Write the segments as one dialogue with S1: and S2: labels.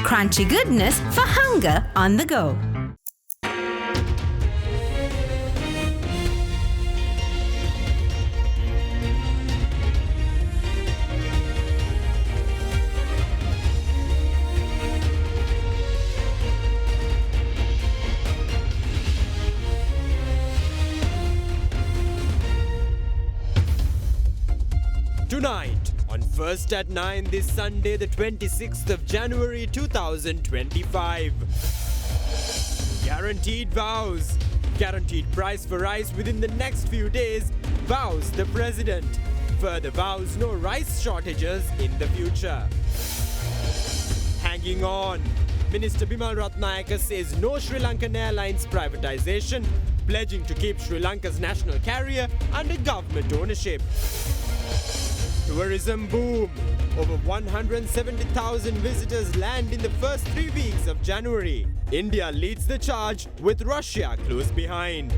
S1: Crunchy goodness for hunger on the go.
S2: Tonight, on First at 9 this Sunday, the 26th of January 2025. Guaranteed vows. Guaranteed price for rice within the next few days, vows the president. Further vows no rice shortages in the future. Hanging on. Minister Bimal Ratnayaka says no Sri Lankan Airlines privatization, pledging to keep Sri Lanka's national carrier under government ownership. Tourism boom. Over 170,000 visitors land in the first 3 weeks of January. India leads the charge with Russia close behind.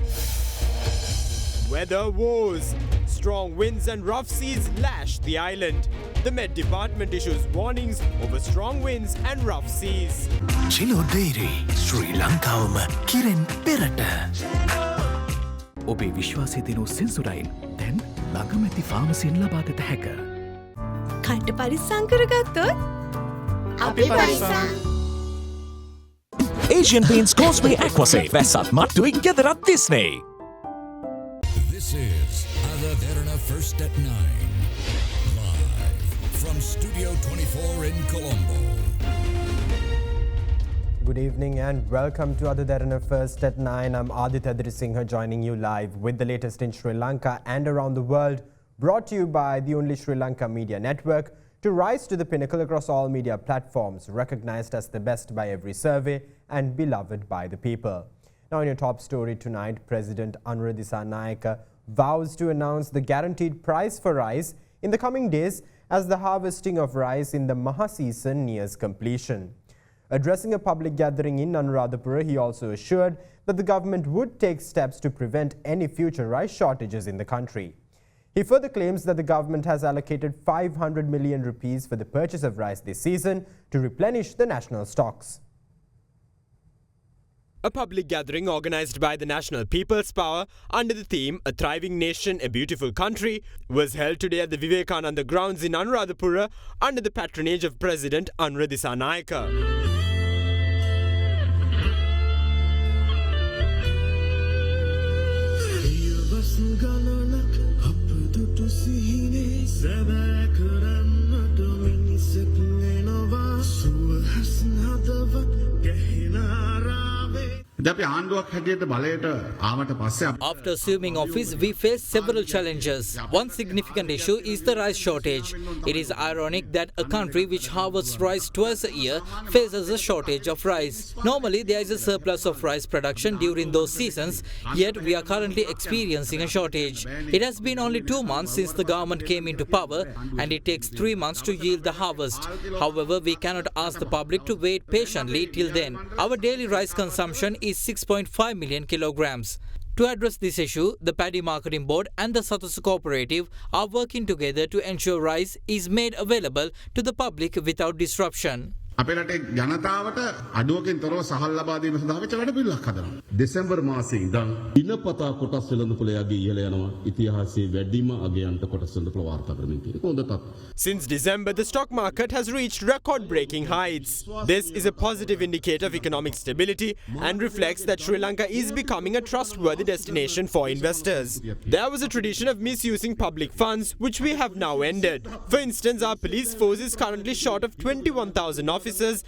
S2: Weather woes. Strong winds and rough seas lash the island. The Met Department issues warnings over strong winds and rough seas.
S3: Chilo Dairy, Sri Lankawama Kiren Perata. ඔබේ විශ්වාසය දෙනු සෙන්සුරයින් දැන් ළඟමැති ෆාමසියෙන් ලබාගත හැක.
S1: කණ්ඩ පරිස්සම් කරගත්තොත් අපි පරිස්සම්.
S3: Asian Paints Causeway Aquasafe වැස්සත් මට්ටුවෙන් ගෙදරත් තිස්නේ.
S4: This is Derana First at 9. Live from Studio 24 in Colombo.
S2: Good evening and welcome to Derana First at 9. I'm Aditya Adrisinghe joining you live with the latest in Sri Lanka and around the world, brought to you by the only Sri Lanka media network to rise to the pinnacle across all media platforms, recognized as the best by every survey and beloved by the people. Now in your top story tonight, President Anura Dissanayake vows to announce the guaranteed price for rice in the coming days as the harvesting of rice in the Maha season nears completion. Addressing a public gathering in Anuradhapura, he also assured that the government would take steps to prevent any future rice shortages in the country. He further claims that the government has allocated 500 million rupees for the purchase of rice this season to replenish the national stocks. A public gathering organized by the National People's Power under the theme A Thriving Nation, A Beautiful Country was held today at the Vivekananda grounds in Anuradhapura under the patronage of President Anura Dissanayake.
S5: After assuming office, we face several challenges. One significant issue is the rice shortage. It is ironic that a country which harvests rice twice a year faces a shortage of rice. Normally, there is a surplus of rice production during those seasons, yet we are currently experiencing a shortage. It has been only 2 months since the government came into power, and it takes 3 months to yield the harvest. However, we cannot ask the public to wait patiently till then. Our daily rice consumption is 6.5 million kilograms. To address this issue, the Paddy Marketing Board and the Satasu Cooperative are working together to ensure rice is made available to the public without disruption.
S6: අපේ රටේ ජනතාවට අඩුවකින් තොරව සහල් ලබා දීම සඳහා වෙච්ච වැඩපිළිවෙලක් හදනවා. දෙසැම්බර් මාසයේ ඉඳන් දිනපතා කොටස් වෙළඳපොළ යගේ ඉහළ යනවා. ඉතිහාසයේ වැඩිම අගයන්ට කොටස් වෙළඳපොළ වාර්තා කරමින් තියෙනවා. හොඳ තත්ත්වයක්. Since December, the stock market has reached record-breaking heights. This is a positive indicator of economic stability and reflects that Sri Lanka is becoming a trustworthy destination for investors. There was a tradition of misusing public funds, which we have now ended. For instance, our police force is currently short of 21,000 officers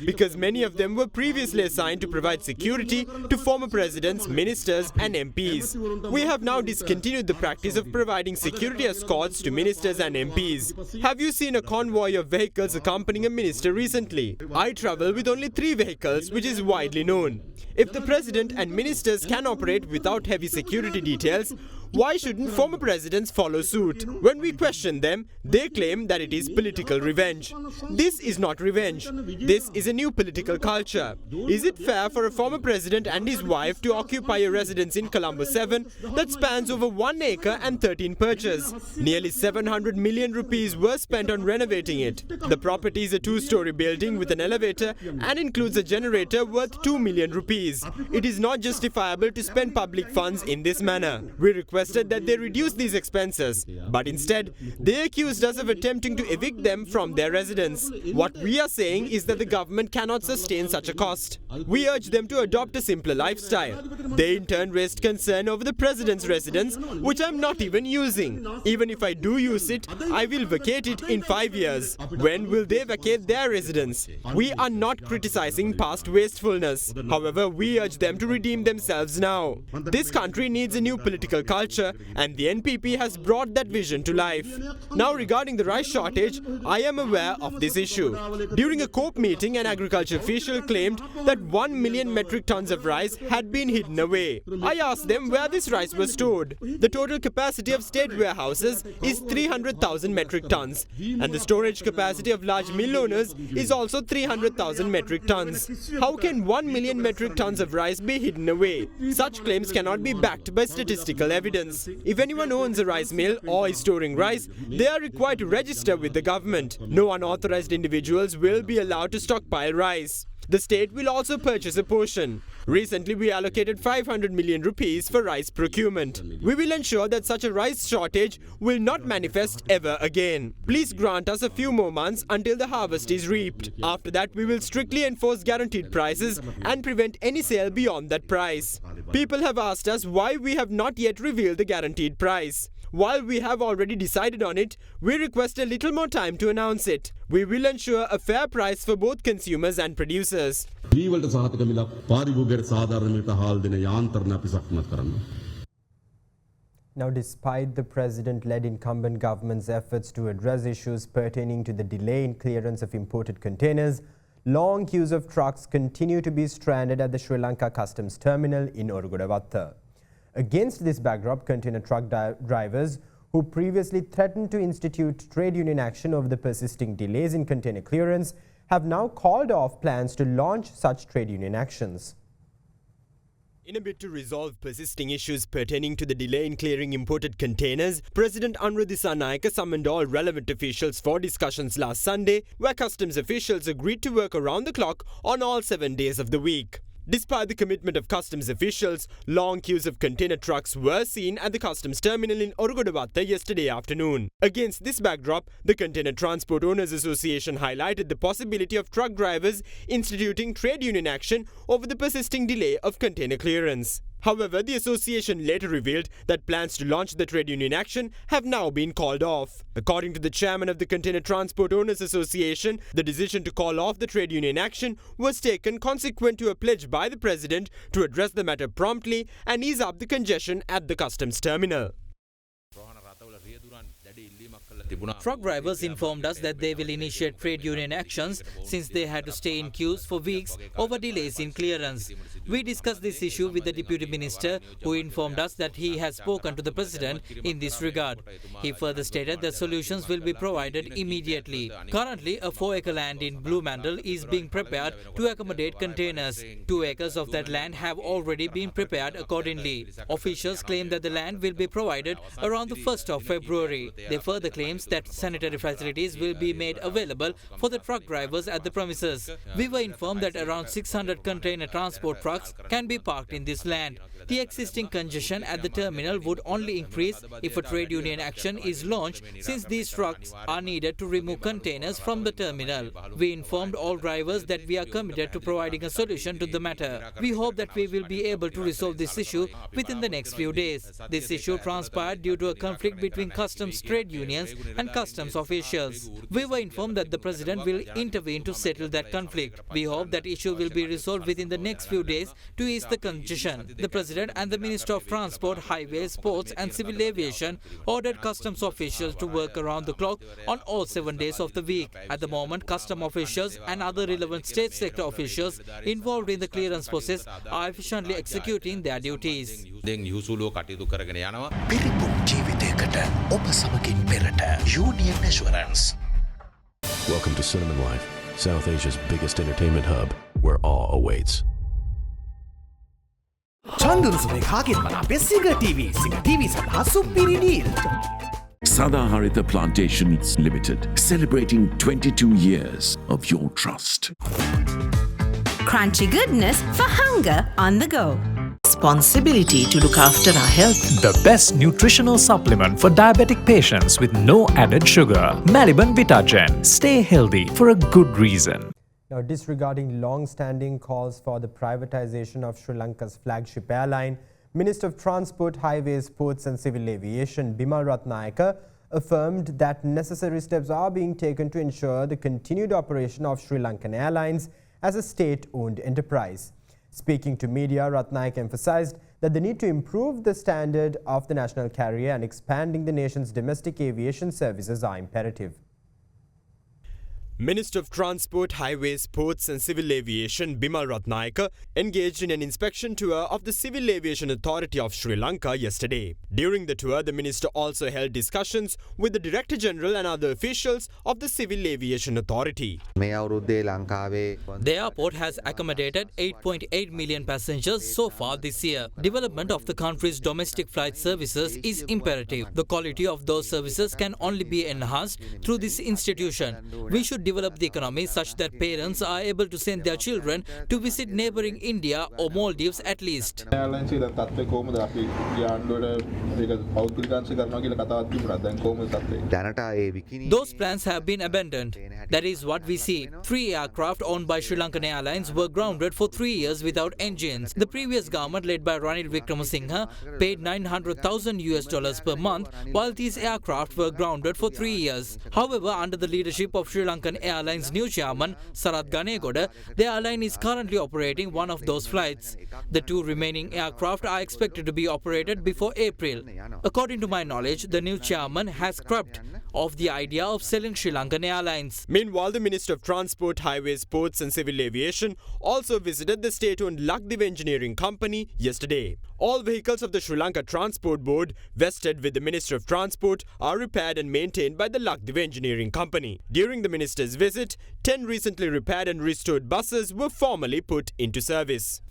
S6: because many of them were previously assigned to provide security to former presidents, ministers and MPs. We have now discontinued the practice of providing security escorts to ministers and MPs. Have you seen a convoy of vehicles accompanying a minister recently? I travel with only 3 vehicles, which is widely known. If the president and ministers can operate without heavy security details,
S2: Why shouldn't former presidents follow suit? When we question them, they claim that it is political revenge. This is not revenge. This is a new political culture. Is it fair for a former president and his wife to occupy a residence in Colombo 7 that spans over 1 acre and 13 perches? Nearly 700 million rupees were spent on renovating it. The property is a 2-story building with an elevator and includes a generator worth 2 million rupees. It is not justifiable to spend public funds in this manner. We requested that they reduce these expenses, but instead, they accused us of attempting to evict them from their residence. What we are saying is that the government cannot sustain such a cost. We urge them to adopt a simpler lifestyle. They in turn raised concern over the president's residence, which I'm not even using. Even if I do use it, I will vacate it in 5 years. When will they vacate their residence? We are not criticizing past wastefulness. However, we urge them to redeem themselves now. This country needs a new political culture, and the NPP has brought that vision to life. Now, regarding the rice shortage, I am aware of this issue. During a COPE meeting, an agriculture official claimed that 1 million metric tons of rice had been hidden away. I asked them where this rice was stored. The total capacity of state warehouses is 300,000 metric tons, and the storage capacity of large mill owners is also 300,000 metric tons. How can 1 million metric tons of rice be hidden away? Such claims cannot be backed by statistical evidence. If anyone owns a rice mill or is storing rice, they are required to register with the government. No unauthorized individuals will be allowed to stockpile rice. The state will also purchase a portion. Recently, we allocated 500 million rupees for rice procurement. We will ensure that such a rice shortage will not manifest ever again. Please grant us a few more months until the harvest is reaped. After that, we will strictly enforce guaranteed prices and prevent any sale beyond that price. People have asked us why we have not yet revealed the guaranteed price. While we have already decided on it, we request a little more time to announce it. We will ensure a fair price for both consumers and producers. Now, despite the president-led incumbent government's efforts to address issues pertaining to the delay in clearance of imported containers, long queues of trucks continue to be stranded at the Sri Lanka Customs Terminal in Orugudavatta. Against this backdrop, container truck drivers who previously threatened to institute trade union action over the persisting delays in container clearance have now called off plans to launch such trade union actions. In a bid to resolve persisting issues pertaining to the delay in clearing imported containers, President Anura Dissanayake summoned all relevant officials for discussions last Sunday, where customs officials agreed to work around the clock on all 7 days of the week. Despite the commitment of customs officials, long queues of container trucks were seen at the customs terminal in Orugudavatta yesterday afternoon. Against this backdrop, the Container Transport Owners Association highlighted the possibility of truck drivers instituting trade union action over the persisting delay of container clearance. However, the association later revealed that plans to launch the trade union action have now been called off. According to the chairman of the Container Transport Owners Association, the decision to call off the trade union action was taken consequent to a pledge by the president to address the matter promptly and ease up the congestion at the customs terminal.
S5: Truck drivers informed us that they will initiate trade union actions since they had to stay in queues for weeks over delays in clearance. We discussed this issue with the Deputy Minister, who informed us that he has spoken to the President in this regard. He further stated that solutions will be provided immediately. Currently, a 4-acre land in Blue Mandal is being prepared to accommodate containers. 2 acres of that land have already been prepared accordingly. Officials claim that the land will be provided around the 1st of February. They further claims that sanitary facilities will be made available for the truck drivers at the premises. We were informed that around 600 container transport trucks can be parked in this land. The existing congestion at the terminal would only increase if a trade union action is launched, since these trucks are needed to remove containers from the terminal. We informed all drivers that we are committed to providing a solution to the matter. We hope that we will be able to resolve this issue within the next few days. This issue transpired due to a conflict between customs trade unions and customs officials. We were informed that the President will intervene to settle that conflict. We hope that issue will be resolved within the next few days to ease the congestion. The President President and the Minister of Transport, Highways, Ports and Civil Aviation ordered customs officials to work around the clock on all 7 days of the week. At the moment, custom officials and other relevant state sector officials involved in the clearance process are efficiently executing their duties.
S3: පිරිපුන් ජීවිතයකට ඔබ සමගින් පෙරට Union Assurance.
S7: Welcome to Cinnamon Life, South Asia's biggest entertainment hub, where awe awaits.
S3: චන්දරුසුමේ කාගෙන් මනාපේ සිංහ TV සඳහා සුපිරි deal.
S8: Sadaharita Plantations Limited, celebrating 22 years of your trust.
S1: Crunchy goodness for hunger on the go.
S9: Responsibility to look after our health.
S10: The best nutritional supplement for diabetic patients with no added sugar. Maliban Vitagen. Stay healthy for a good reason.
S2: Now, disregarding long-standing calls for the privatization of Sri Lanka's flagship airline, Minister of Transport, Highways, Ports and Civil Aviation, Bimal Ratnayaka, affirmed that necessary steps are being taken to ensure the continued operation of Sri Lankan Airlines as a state-owned enterprise. Speaking to media, Ratnayaka emphasized that the need to improve the standard of the national carrier and expanding the nation's domestic aviation services are imperative. Minister of Transport, Highways, Ports and Civil Aviation Bimal Ratnayaka engaged in an inspection tour of the Civil Aviation Authority of Sri Lanka yesterday. During the tour, the minister also held discussions with the Director General and other officials of the Civil Aviation Authority.
S5: The airport has accommodated 8.8 million passengers so far this year. Development of the country's domestic flight services is imperative. The quality of those services can only be enhanced through this institution. We should develop the economy such that parents are able to send their children to visit neighboring India or Maldives at least. Those plans have been abandoned. That is what we see. 3 aircraft owned by Sri Lankan Airlines were grounded for 3 years without engines. The previous government, led by Ranil Wickremesinghe, paid $900,000 per month while these aircraft were grounded for 3 years. However, under the leadership of Sri Lankan Airlines new chairman Sarath Ganegoda, the airline is currently operating one of those flights. The 2 remaining aircraft are expected to be operated before April. According to my knowledge, the new chairman has scrapped off the idea of selling Sri Lankan Airlines. Meanwhile, the Minister of Transport, Highways, Ports and Civil Aviation also visited the state-owned Lakdiv Engineering Company yesterday. All vehicles of the Sri Lanka Transport Board vested with the Minister of Transport are repaired and maintained by the Lakdiv Engineering Company. During the minister's visit, 10 recently repaired and restored buses were formally put into service.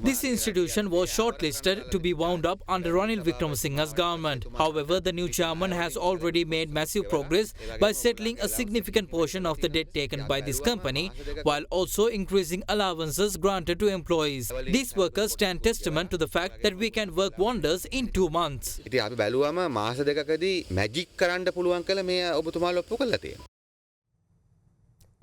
S5: This institution was shortlisted to be wound up under Ranil Wickremesinghe's government. However, the new chairman has already made massive progress by settling a significant portion of the debt taken by this company, while also increasing allowances granted to employees. These workers stand testament to the fact that we can work wonders in 2 months.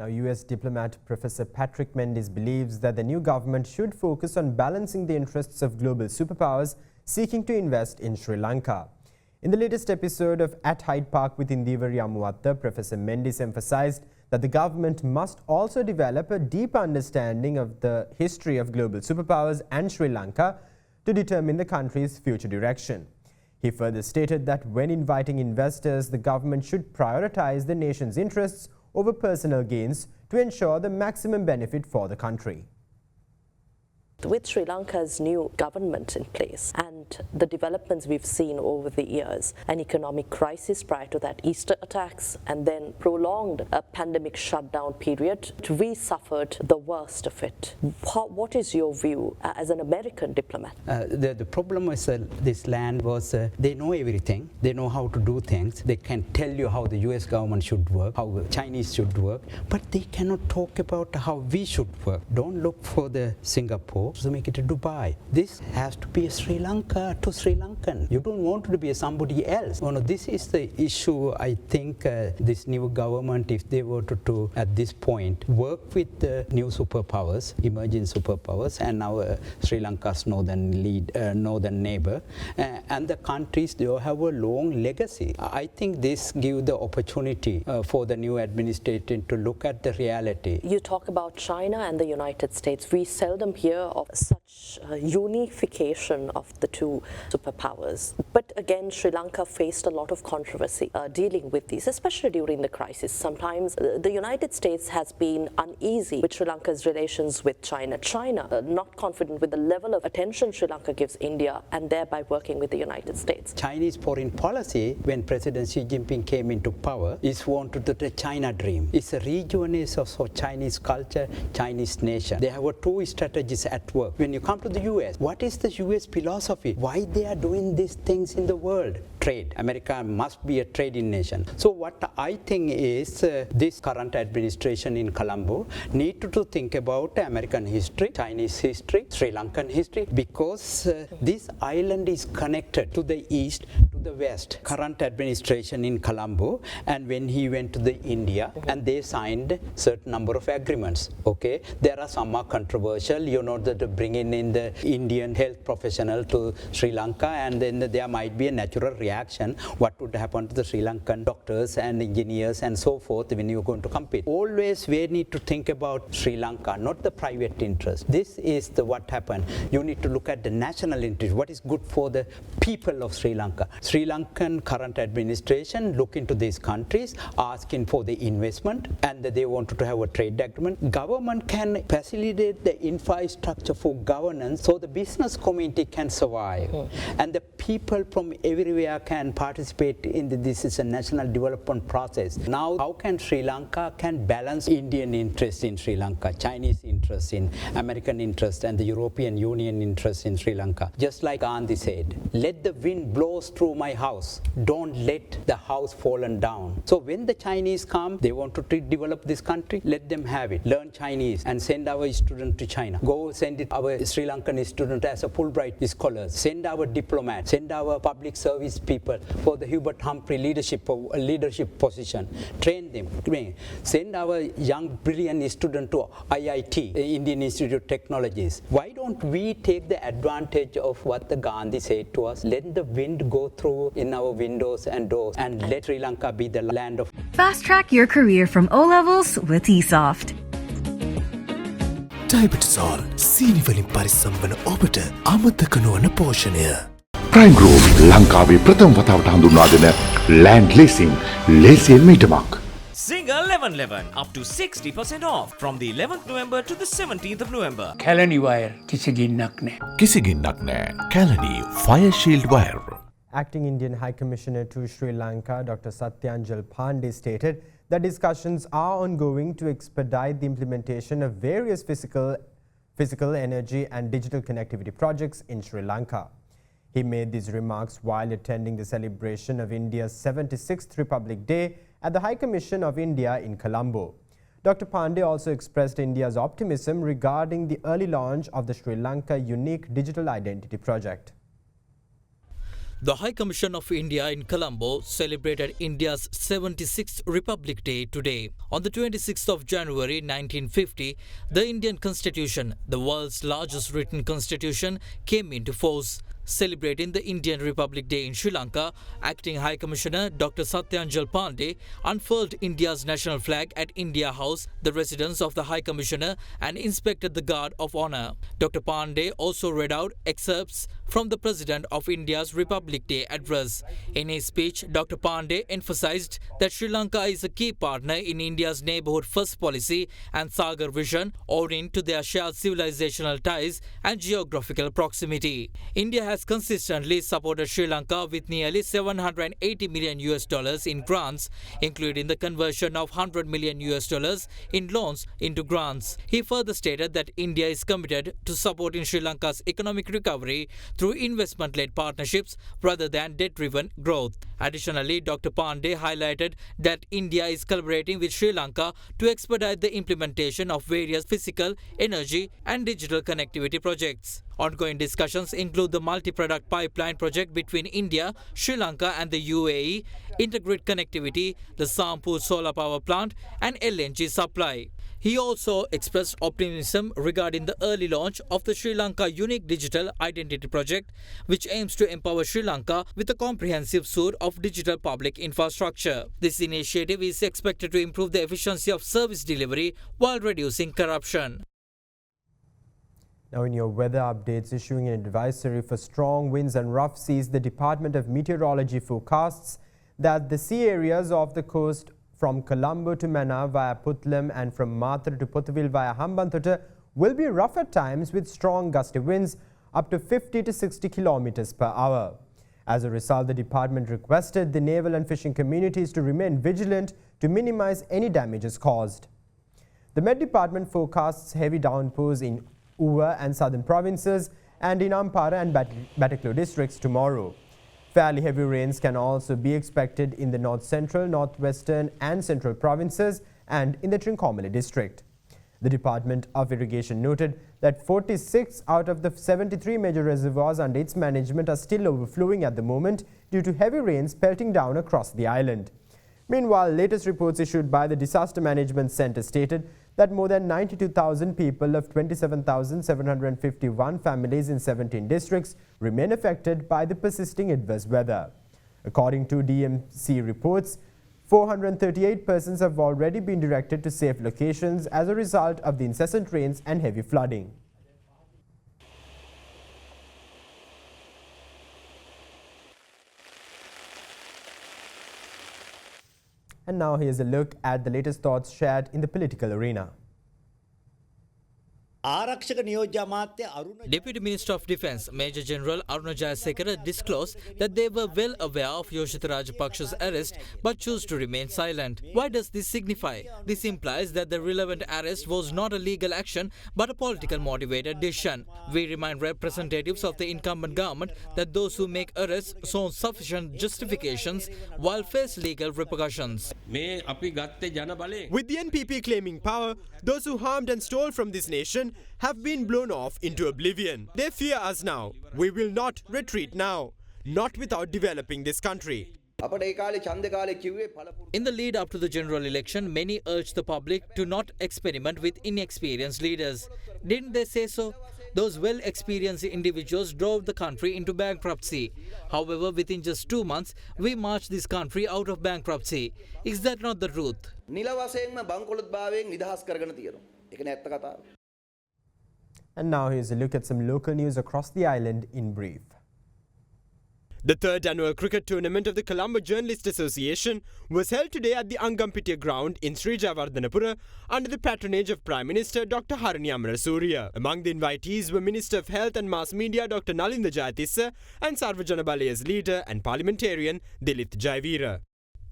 S2: Now, US diplomat Professor Patrick Mendes believes that the new government should focus on balancing the interests of global superpowers seeking to invest in Sri Lanka. In the latest episode of At Hyde Park with Indivari Amuwatta, Professor Mendes emphasized that the government must also develop a deep understanding of the history of global superpowers and Sri Lanka to determine the country's future direction. He further stated that when inviting investors, the government should prioritize the nation's interests over personal gains to ensure the maximum benefit for the country.
S11: With Sri Lanka's new government in place and the developments we've seen over the years, an economic crisis prior to that, Easter attacks, and then prolonged a pandemic shutdown period, we suffered the worst of it. What is your view as an American diplomat?
S12: The problem with this land was they know everything, they know how to do things, they can tell you how the US government should work, how the Chinese should work, but they cannot talk about how we should work. Don't look for the Singapore to make it a Dubai. This has to be a Sri Lanka to Sri Lankan. You don't want to be somebody else. No, this is the issue. I think this new government, if they were to at this point work with the new superpowers, emerging superpowers, and now Sri Lanka's northern neighbor, and the countries, they have a long legacy. I think this gives the opportunity for the new administration to look at the reality.
S11: You talk about China and the United States. We seldom hear of such unification of the two superpowers. But again, Sri Lanka faced a lot of controversy dealing with these, especially during the crisis. Sometimes the United States has been uneasy with Sri Lanka's relations with China. China not confident with the level of attention Sri Lanka gives India and thereby working with the United States.
S12: Chinese foreign policy, when President Xi Jinping came into power, is wanted to the China dream. It's a rejuvenation of Chinese culture, Chinese nation. They have two strategies at work. When you come to the US, what is the US philosophy? Why they are doing these things in the world? Trade. America must be a trading nation. So what I think is this current administration in Colombo need to think about American history, Chinese history, Sri Lankan history, because this island is connected to the east, to the west. Current administration in Colombo, and when he went to the India, and they signed certain number of agreements. Okay, there are some are controversial. You know that bringing in the Indian health professional to Sri Lanka, and then there might be a natural reaction. What would happen to the Sri Lankan doctors and engineers and so forth when you're going to compete? Always we need to think about Sri Lanka, not the private interest. This is the what happened. You need to look at the national interest. What is good for the people of Sri Lanka? Sri Lankan current administration look into these countries, asking for the investment, and they wanted to have a trade agreement. Government can facilitate the infrastructure for governance so the business community can survive, and the people from everywhere can participate in this is a national development process. Now, how can Sri Lanka can balance Indian interest in Sri Lanka, Chinese interest in American interest, and the European Union interest in Sri Lanka? Just like Gandhi said, let the wind blow through my house. Don't let the house fallen down. So when the Chinese come, they want to develop this country, let them have it. Learn Chinese and send our student to China. Go send it our Sri Lankan student as a Fulbright scholars. Send our diplomats, send our public service people for the Hubert Humphrey leadership position. Train them. Send our young brilliant student to IIT, Indian Institute of Technologies. Why don't we take the advantage of what the Gandhi said to us? Let the wind go through in our windows and doors, and let Sri Lanka be the land of...
S13: Fast track your career from O-levels with eSoft.
S3: ඩයබටිසෝල් සීනිවලින් පරිස්සම්වන ඔබට අමතක නොවන පෝෂණය.
S8: Prime group ලංකාවේ ප්‍රථම වතාවට හඳුන්වා දෙන land leasing ලේසියෙන් මීටමක්.
S14: Single 1111 up to 60% off from the 11th November to the 17th of November.
S15: Kalani wire කිසිගින්නක් නෑ.
S3: කිසිගින්නක් නෑ. Kalani Fire Shield Wire.
S2: Acting Indian High Commissioner to Sri Lanka, Dr. Satyanjal Pandey stated that discussions are ongoing to expedite the implementation of various physical, energy and digital connectivity projects in Sri Lanka. He made these remarks while attending the celebration of India's 76th Republic Day at the High Commission of India in Colombo. Dr. Pandey also expressed India's optimism regarding the early launch of the Sri Lanka Unique Digital Identity Project.
S5: The High Commission of India in Colombo celebrated India's 76th Republic Day today. On the 26th of January 1950, the Indian Constitution, the world's largest written constitution, came into force. Celebrating the Indian Republic Day in Sri Lanka, Acting High Commissioner Dr. Satyanjal Pandey unfurled India's national flag at India House, the residence of the High Commissioner, and inspected the Guard of Honour. Dr. Pandey also read out excerpts from the President of India's Republic Day address. In his speech, Dr. Pandey emphasized that Sri Lanka is a key partner in India's neighbourhood first policy and Sagar vision, owing to their shared civilizational ties and geographical proximity. India has consistently supported Sri Lanka with nearly $780 million in grants, including the conversion of $100 million in loans into grants. He further stated that India is committed to supporting Sri Lanka's economic recovery through investment-led partnerships rather than debt-driven growth. Additionally, Dr. Pandey highlighted that India is collaborating with Sri Lanka to expedite the implementation of various physical, energy and digital connectivity projects. Ongoing discussions include the multi-product pipeline project between India, Sri Lanka and the UAE, integrated connectivity, the Sampur solar power plant and LNG supply. He also expressed optimism regarding the early launch of the Sri Lanka Unique Digital Identity Project, which aims to empower Sri Lanka with a comprehensive suite of digital public infrastructure. This initiative is expected to improve the efficiency of service delivery while reducing corruption.
S2: Now in your weather updates, issuing an advisory for strong winds and rough seas, the Department of Meteorology forecasts that the sea areas off the coast from Colombo to Mannar via Putlam and from Matra to Puttaville via Hambantota will be rough at times with strong gusty winds up to 50 to 60 kilometers per hour. As a result, the department requested the naval and fishing communities to remain vigilant to minimize any damages caused. The Met Department forecasts heavy downpours in Uva and southern provinces and in Ampara and Batticaloa districts tomorrow. Fairly heavy rains can also be expected in the north central, northwestern and central provinces and in the Trincomalee district. The Department of Irrigation noted that 46 out of the 73 major reservoirs under its management are still overflowing at the moment due to heavy rains pelting down across the island. Meanwhile, latest reports issued by the Disaster Management Centre stated that more than 92,000 people of 27,751 families in 17 districts remain affected by the persisting adverse weather. According to DMC reports, 438 persons have already been directed to safe locations as a result of the incessant rains and heavy flooding. And now here's a look at the latest thoughts shared in the political arena.
S5: Deputy Minister of Defence Major General Aruna Jayasekara disclosed that they were well aware of Yoshitha Rajapaksa's arrest but chose to remain silent. Why does this signify? This implies that the relevant arrest was not a legal action but a political motivated decision. We remind representatives of the incumbent government that those who make arrests show sufficient justifications while face legal repercussions.
S16: With the NPP claiming power, those who harmed and stole from this nation have been blown off into oblivion. They fear us now. We will not retreat now, not without developing this country.
S5: In the lead up to the general election, many urged the public to not experiment with inexperienced leaders. Didn't they say so? Those well-experienced individuals drove the country into bankruptcy. However, within just 2 months, we marched this country out of bankruptcy. Is that not the truth?
S2: And now here's a look at some local news across the island in brief.
S16: The third annual cricket tournament of the Colombo Journalist Association was held today at the Angampitiya ground in Sri Javardhanapura under the patronage of Prime Minister Dr. Harini Amarasuriya. Among the invitees were Minister of Health and Mass Media Dr. Nalinda Jayatissa and Sarvajana Balaya's leader and parliamentarian Dilith Jayveera.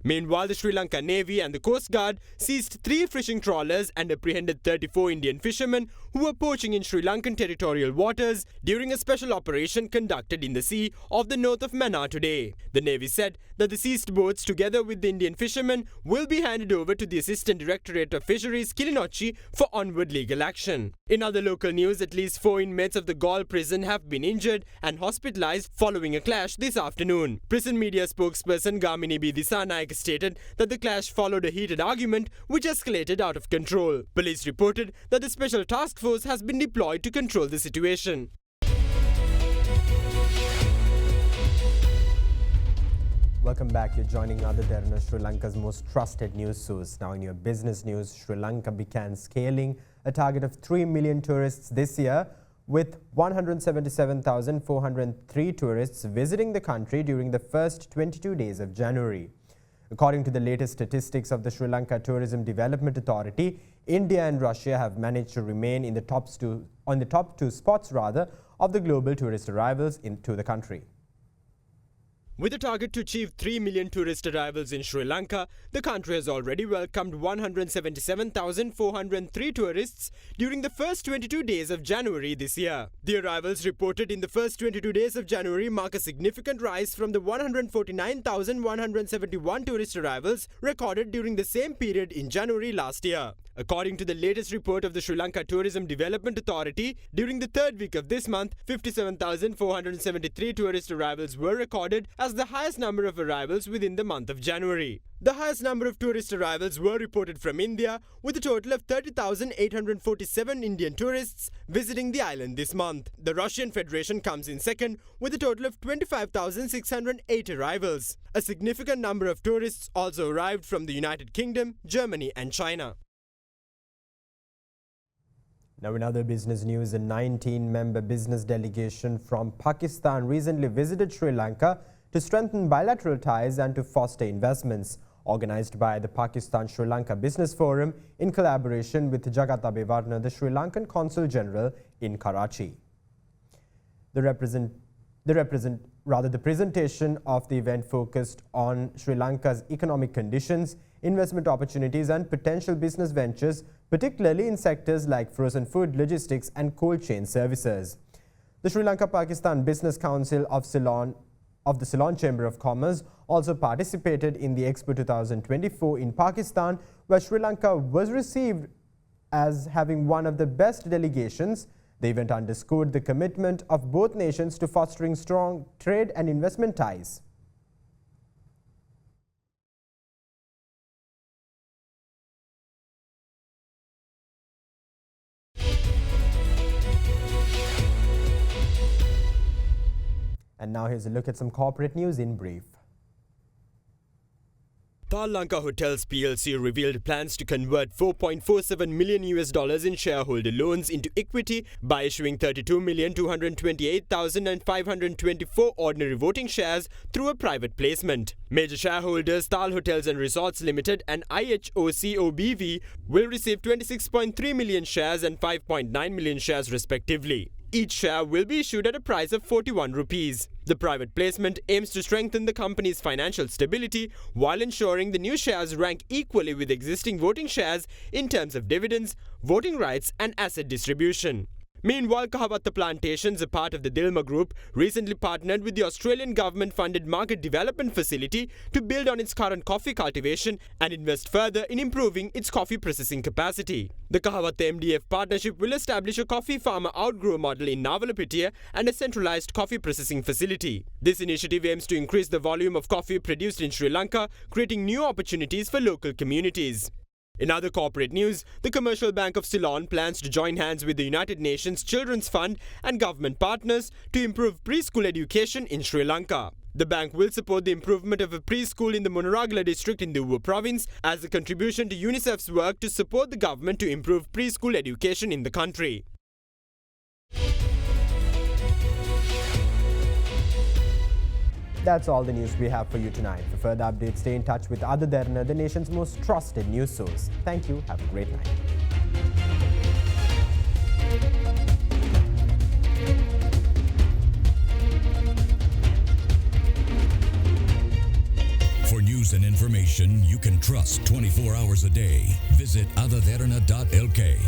S16: Meanwhile, the Sri Lanka Navy and the Coast Guard seized 3 fishing trawlers and apprehended 34 Indian fishermen who were poaching in Sri Lankan territorial waters during a special operation conducted in the sea off the north of Mannar today. The Navy said that the seized boats, together with the Indian fishermen, will be handed over to the Assistant Directorate of Fisheries, Kilinochchi, for onward legal action. In other local news, at least 4 inmates of the Gaul prison have been injured and hospitalized following a clash this afternoon. Prison media spokesperson Gamini B. Disanayak stated that the clash followed a heated argument which escalated out of control. Police reported that the special task force has been deployed to control the situation.
S2: Welcome back. You're joining Ada Derana, Sri Lanka's most trusted news source. Now in your business news, Sri Lanka began scaling a target of 3 million tourists this year, with 177,403 tourists visiting the country during the first 22 days of January. According to the latest statistics of the Sri Lanka Tourism Development Authority, India and Russia have managed to remain in the top two spots of the global tourist arrivals into the country.
S16: With a target to achieve 3 million tourist arrivals in Sri Lanka, the country has already welcomed 177,403 tourists during the first 22 days of January this year. The arrivals reported in the first 22 days of January mark a significant rise from the 149,171 tourist arrivals recorded during the same period in January last year. According to the latest report of the Sri Lanka Tourism Development Authority, during the third week of this month, 57,473 tourist arrivals were recorded as the highest number of arrivals within the month of January. The highest number of tourist arrivals were reported from India, with a total of 30,847 Indian tourists visiting the island this month. The Russian Federation comes in second, with a total of 25,608 arrivals. A significant number of tourists also arrived from the United Kingdom, Germany and China.
S2: Now, in other business news, a 19-member business delegation from Pakistan recently visited Sri Lanka to strengthen bilateral ties and to foster investments, organized by the Pakistan-Sri Lanka Business Forum in collaboration with Jagat Abewarna, the Sri Lankan Consul General in Karachi. The presentation of the event focused on Sri Lanka's economic conditions, investment opportunities and potential business ventures, particularly in sectors like frozen food, logistics and cold chain services. The Sri Lanka-Pakistan Business Council of the Ceylon Chamber of Commerce also participated in the Expo 2024 in Pakistan, where Sri Lanka was received as having one of the best delegations. The event underscored the commitment of both nations to fostering strong trade and investment ties. And now here's a look at some corporate news in brief.
S16: Lanka Hotels PLC revealed plans to convert $4.47 million in shareholder loans into equity by issuing 32,228,524 ordinary voting shares through a private placement. Major shareholders Tal Hotels and Resorts Limited and IHOCOBV will receive 26.3 million shares and 5.9 million shares respectively. Each share will be issued at a price of 41 rupees. The private placement aims to strengthen the company's financial stability while ensuring the new shares rank equally with existing voting shares in terms of dividends, voting rights and asset distribution. Meanwhile, Kahavatta Plantations, a part of the Dilma Group, recently partnered with the Australian government-funded market development facility to build on its current coffee cultivation and invest further in improving its coffee processing capacity. The Kahavatta MDF partnership will establish a coffee farmer outgrow model in Navalapitiya and a centralized coffee processing facility. This initiative aims to increase the volume of coffee produced in Sri Lanka, creating new opportunities for local communities. In other corporate news, the Commercial Bank of Ceylon plans to join hands with the United Nations Children's Fund and government partners to improve preschool education in Sri Lanka. The bank will support the improvement of a preschool in the Munaragala district in the Uva province as a contribution to UNICEF's work to support the government to improve preschool education in the country.
S2: That's all the news we have for you tonight. For further updates, stay in touch with Ada Derana, the nation's most trusted news source. Thank you. Have a great night.
S4: For news and information you can trust 24 hours a day, visit adaderana.lk.